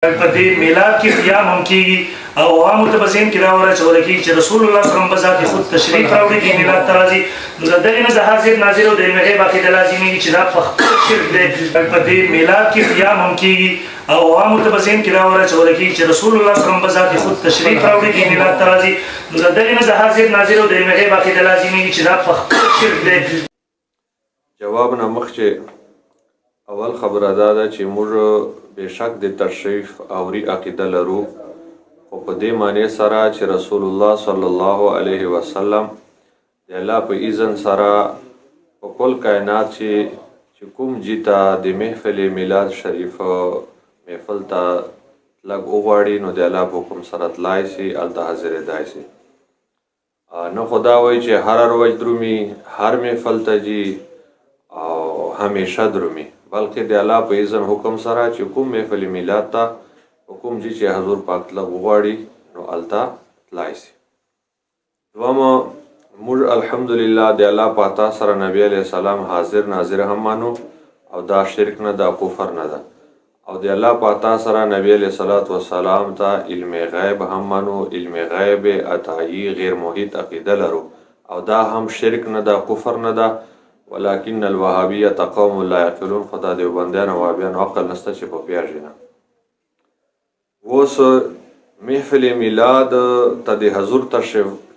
په دې میلاد کې قیام هم کیږي او عوامو ته به ذهن کې دا ورچول کېږي چې رسول الله صلی الله علیه وسلم به ذات خود تشریف راوړي دې میلاد ته راځي. نو د دغې نه د حاضر ناظر او د علم غیب عقیده لازمېږي چې دا په خپل شرک دی. په دې میلاد کې قیام هم کیږي او عوامو ته به ذهن کې دا ورچول کېږي چې رسول الله صلی الله علیه وسلم به ذات خود تشریف راوړي دې میلاد ته راځي. نو د دغې نه د حاضر ناظر او د علم غیب عقیده لازمېږي چې دا په خپل شرک دی. جواب نه مخکې اول خبره دا ده چې موږ بېشک د تشریف اوري عقیده لرو، خو په دې معنی سره چې رسول الله صلی الله علیه وسلم د الله په اذن سره په کل کائنات چې کوم جیته د محفل میلاد شریف محفل ته لږ وغواړي نو د الله په حکم سره تلای شي، هلته حاضرېدای شي. نه خو دا وایي چې هر روز درومي، هر محفل ته ځي او همیشه درومي، بلکې د الله په اذن حکم سره چې کوم محفل میلاد ته حکم جي چې حضور پاک لږ وغواړي نو هلته تلای شي. دویمه موږ الحمدلله د الله په عطا سره نبی علیه السلام حاضر ناظر هم مانو او دا شرک نه ده، کفر نه ده. او د الله په عطا سره نبی علیه السلام ته علم غیب هم مانو، علم غیب عطایي غیر محیط عقیده لرو او دا هم شرک نه ده، کفر نه ده. ولكن الوهابیه قوم لا یعقلون، خدا دیوبندیان او وهابیان عقل نشته چې په پیژني نه. اوس محفل میلاد ته د حضور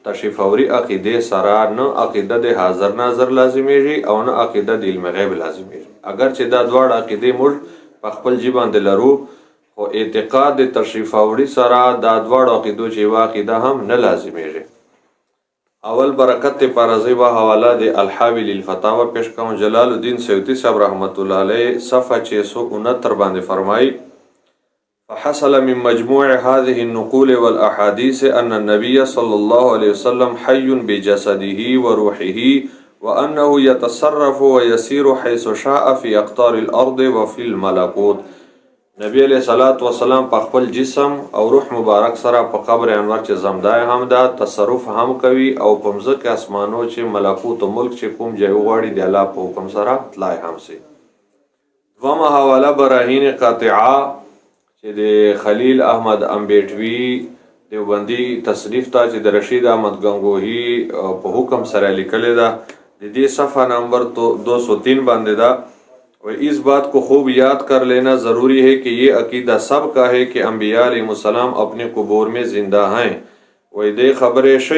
تشریف اوري عقیده سره نه عقیده د حاضر ناظر لازمیږي او نه عقیده د علم غیب لازمیږي. اگر چې دا دواړه عقیده موږ په خپل جی باندې لرو، خو اعتقاد د تشریف اوري سره دا دواړه عقیدو چې یوه عقیده هم نه لازمیږي. اول برکت پر زیبا حواله د الحاوی للفتاوی پیش کوم. جلال الدین سیوطی صاحب رحمت الله علیه صفحه 669 باندې فرمایي: فحصل من مجموع هذه النقول والاحاديث ان النبي صلى الله عليه وسلم حي بجسده وروحه وانه يتصرف ويسير حيث شاء في اقطار الارض وفي الملكوت. نبی علیہ الصلوۃ والسلام په خپل جسم او روح مبارک سره په قبر انور چې زمدای هم دا تصرف هم کوي او په مځکه اسمانو چې ملکوت او ملک چې کوم ځای وغواړي د الله په حکم سره تلای هم سي. دویمه حواله براهین قاطعه چې د خلیل احمد امبیټوي دیوبندي تصنیف ته چې د رشید احمد گنگوهی په حکم سره لیکلې ده، د دې صفحه نمبر 203 باندې ده. اس بات کو خوب یاد کر لینا ضروری ہے کہ یہ عقیدہ سب کا ہے کہ انبیاء علیہ السلام اپنے قبور میں زندہ ہیں. دې خبرې ښه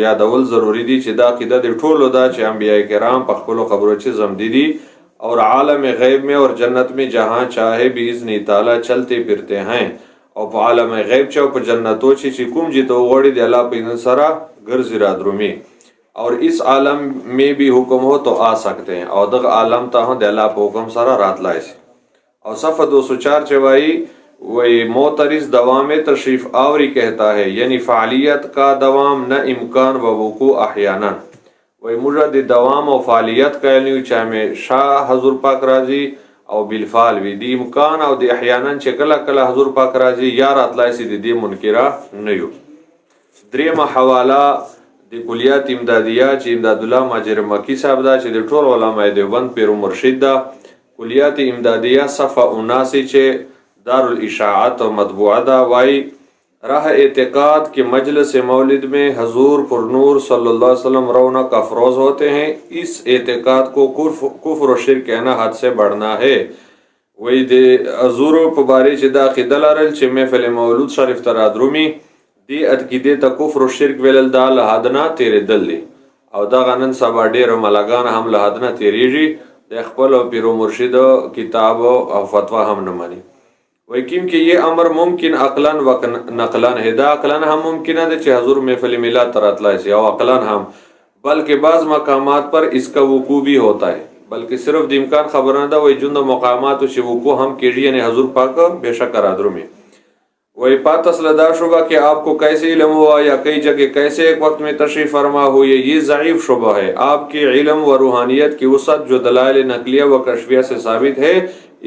یادول ضروری دي چې دا عقیده د ټولو ده چې انبیاء کرام په خپلو خبرو چې زمدي دي اور عالم غیب میں اور جنت میں جہاں چاہے باذن تعالی چلتے پھرتے ہیں او په عالم غیب چې په جنتو چې کوم جته وغوړي د الله په اذن سره ګرځي را درومي اور اس عالم میں بھی حکم ہو تو آ سکتے ہیں اور دغ عالم تا ہوں د الله په حکم سره راتلای شي. اور صفحه 204 چوائی وہی موترز دوام تشریف آوری کہتا ہے یعنی فعالیت کا دوام نہ امکان و وقوع احیانا. وہی مجرد دوام و فعالیت کا یعنی چاہے میں شاہ حضور پاک راضی او بالفعل وی دی امکان او دی احیانا چې کله کله حضور پاک راضی یا راتلای شي د دې منکره نه یو. درېمه حواله د کلیات امدادیه چې امداد الله ماجر مکی صاحب دا چې د ټول علماء دیوبند پیر مرشد دا کلیات امدادیه صفحه 79 چې دارالاشاعت و مطبوعه دا وائی راہ اعتقاد کے مجلس مولد میں حضور پر نور صلی اللہ علیہ وسلم رونق افروز ہوتے ہیں. اس اعتقاد کو کفر و شرک کہنا حد سے بڑھنا ہے. وہی د حضور په باره چې دا عقیده لرل چې محفل مولود شریف ته رادرومي دی عقیدې ته کفر و شرک ویل دا له حد نه تېرېدل دي او دغه نن سبا ډېر ملاګان هم له حد نه تېرېږي، د خپل پیر و مرشد کتاب او فتوا هم نه مني. وای کیم کہ یہ امر ممکن عقلاً و نقلاً ہے، دا عقلاً هم ممکنه ده چې حضور محفل میلاد ته راتلای شي او عقلاً هم، بلکہ بعض مقامات پر اس کا وقوع بھی ہوتا ہے، بلکہ صرف د امکان خبر نه ده. وای جون مقامات چې وقوع هم کېږي یعنی حضور پاک بے شک رادرومي. वही पातस लदा शुबा कि आपको कैसे इल्म हुआ या कई जगह कैसे एक वक्त में तशरीफ फरमा हुई, ये ज़ईफ़ शुबा है. आपके इल्म व रूहानियत की वसअत जो दलाइल नकलिया व कशफिया से साबित है,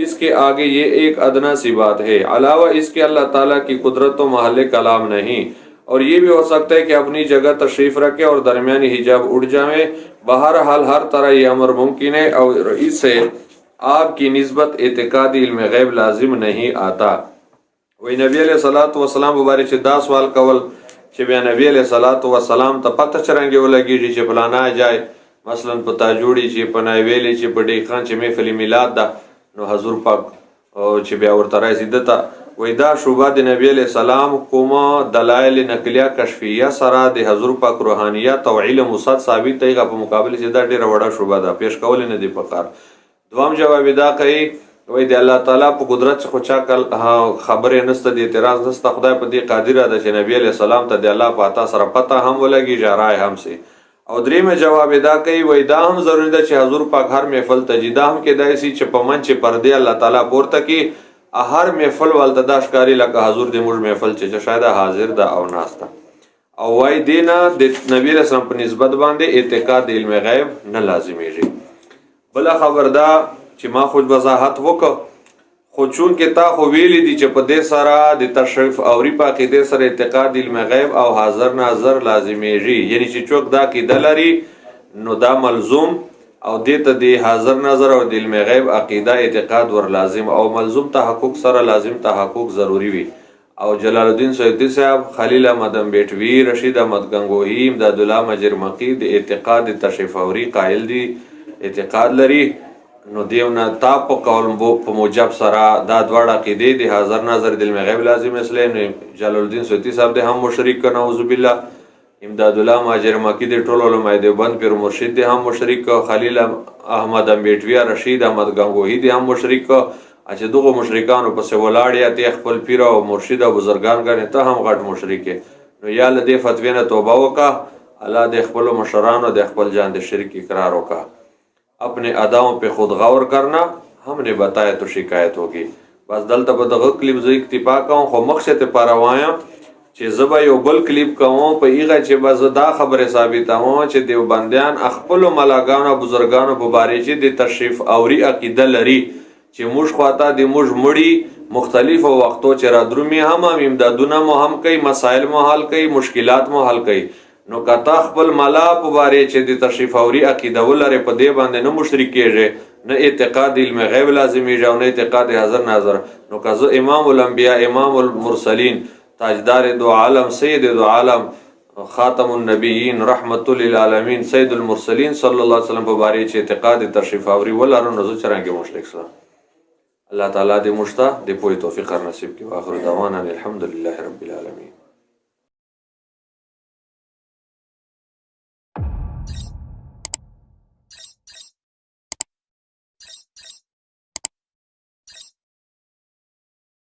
इसके आगे ये एक अदना सी बात है. अलावा इसके अल्लाह ताला की कुदरत तो महल कलाम नहीं. और ये भी हो सकता है कि अपनी जगह तशरीफ रखे और दरमियानी हिजाब उड़ जाए. बहरहाल हर तरह ये अमर मुमकिन है और इससे آپ کی نسبت اعتقادی علم غیب لازم نہیں آتا. وی نبی علیہ الصلوۃ والسلام مبارک چې دا سوال کول چې بیا نبی علیہ الصلوۃ والسلام ته پته چرنګ ولګیږي چې فلانا جای مثلا پتا جوړي چې پنای ویلې چې په ډی خان چې محفل میلاد ده نو حضور پاک او چې بیا ورته راځي دته وای دا شوبه د نبی علیہ السلام کومه دلایل نقلیه کشفیه سره د حضور پاک روحانیت او علم وسات ثابت دی په مقابله چې دا ډیره وړه شوبه ده پیش کول نه دی پکار. دوام جواب دا کوي وای د الله تعالی په قدرت خو چا خبره نسته د اعتراض نسته خدای په دې قادر ده چې نبی علیہ السلام ته د الله په عطا سره پته هم ولګي جارای هم سي. او درېمه جواب دا کوي وای دا هم ضروري ده چې حضور پاک هر محفل تجدا هم کې دای سي چې په منځ پردې الله تعالی پورته کې هر محفل ولته دا ښکاری لکه حضور د موږ محفل چې شاید حاضر ده او ناسته. او وای دینه د نبی رسول په نسبت باندې اعتقاد علم غیب نه لازمیږي. بل خبر دا چې ما خود وضاحت وکړ خو چون کې تا خو ویلې دي چې په دې سره د تشریف اوري په عقیده سره اعتقاد علم غیب او حاضر ناظر لازمیږي یعنی چې څوک دا عقیده لري نو دا ملزوم او دې ته د حاضر ناظر او د علم غیب عقیده اعتقاد ور لازم او ملزوم تحقق سره لازم تحقق ضروری وي. او جلال الدین سیوطی صاحب خلیل احمد امبیټوی رشید احمد گنگوهی امداد الله مجرمقی د اعتقاد تشریف اوري قائل دي اعتقاد لري نو دیونه تا په قول په موجب سره دا دواړه عقیدې د حاضر ناظر د علم غیب لازم اسلام نه جلال الدین سیوطی صاحب د هم مشرک نعوذ بالله امداد الله ماجرمکی د ټول علماء دیوبند پیر مرشد د هم مشرک خلیل احمد امبیټوی رشید احمد گنگوهی د هم مشرک چې دغه مشرکانو پسې ولاړ یا خپل پیر او مرشد او بزرګان غني ته هم غټ مشرک نو یا له دې فتوی نه توبه وکړه الله د خپل مشرانو د خپل جان د شرک اقرار وکړه. اپنے اداؤں پہ خود غور کرنا ہم نے بتایا تو شکایت ہوگی. بس دلته به دغه کلیپ زه اکتفا کوم خو مقصد لپاره وایم چې زه به یو بل کلیپ کوم په هغه چې به زه دا خبره ثابتوم چې دیوبندیان خپلو ملاګانو بزرګانو په باره کې د تشریف اوري عقیده لري چې موږ خواته د موږ مړي مختلفو وختو چې را درومي هم امدادونه مو هم کوي مسائل مو حل کوي مشکلات مو حل کوي. نو کتا خپل ملا په باره چې د تشریف اوري عقیده ولري په دې باندې نه مشرک کېږي نه اعتقاد علم غیب لازمي او نه اعتقاد حاضر ناظر. نو که امام الانبیاء امام المرسلین تاجدار دو عالم سید دو عالم خاتم النبیین رحمت للعالمین سید المرسلین صلی الله علیه وسلم په باره چې اعتقاد تشریف اوري ولرو نو زه چرنګ مشرک سره الله تعالی دې مشتا دې پوهې توفیق نصیب کړي. واخر دعوانا الحمدلله رب العالمین.